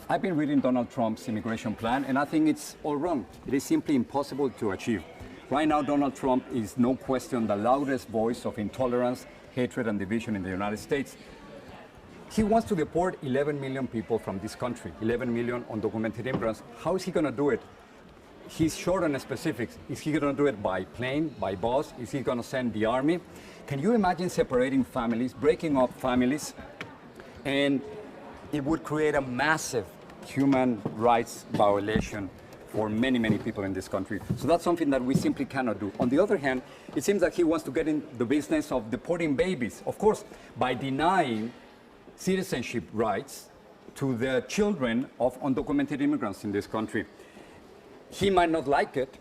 I've been reading Donald Trump's immigration plan, and I think it's all wrong. It is simply impossible to achieve. Right now, Donald Trump is no question the loudest voice of intolerance, hatred, and division in the United States. He wants to deport 11 million people from this country, 11 million undocumented immigrants. How is he going to do it? He's short on specifics. Is he going to do it by plane, by bus? Is he going to send the army? Can you imagine separating families, breaking up families? And it would create a massive human rights violation for many, many people in this country. So that's something that we simply cannot do. On the other hand, it seems like he wants to get in the business of deporting babies. Of course, by denying citizenship rights to the children of undocumented immigrants in this country. He might not like it,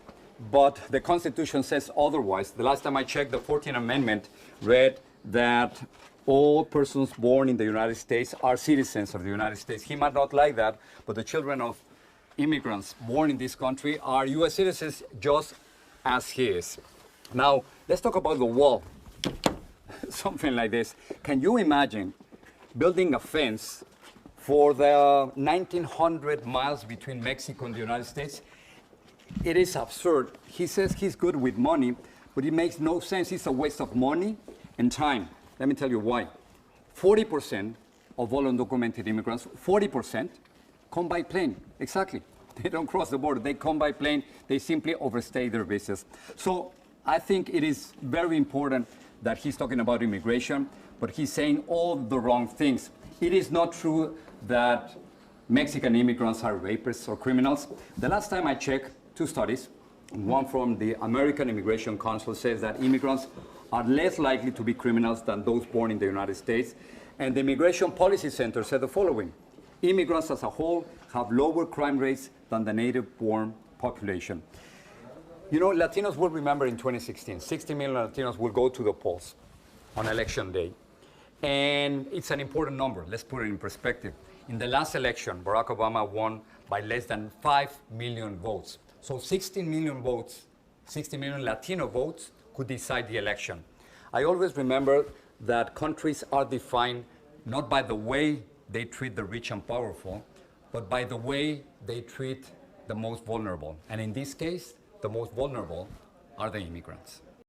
but the Constitution says otherwise. The last time I checked, the 14th Amendment read that all persons born in the United States are citizens of the United States. He might not like that, but the children of immigrants born in this country are U.S. citizens just as he is. Now, let's talk about the wall. Something like this. Can you imagine building a fence for the 1,900 miles between Mexico and the United States? It is absurd. He says he's good with money, but it makes no sense. It's a waste of money and time. Let me tell you why. 40% of all undocumented immigrants, 40% come by plane. Exactly. They don't cross the border. They come by plane. They simply overstay their visas. So I think it is very important that he's talking about immigration, but he's saying all the wrong things. It is not true that Mexican immigrants are rapists or criminals. The last time I checked, 2 studies, one from the American Immigration Council says that immigrants are less likely to be criminals than those born in the United States. And the Immigration Policy Center said the following: immigrants as a whole have lower crime rates than the native-born population. You know, Latinos will remember in 2016, 60 million Latinos will go to the polls on election day. And it's an important number. Let's put it in perspective. In the last election, Barack Obama won by less than 5 million votes. So 16 million votes, 60 million Latino votes could decide the election. I always remember that countries are defined not by the way they treat the rich and powerful, but by the way they treat the most vulnerable. And in this case, the most vulnerable are the immigrants.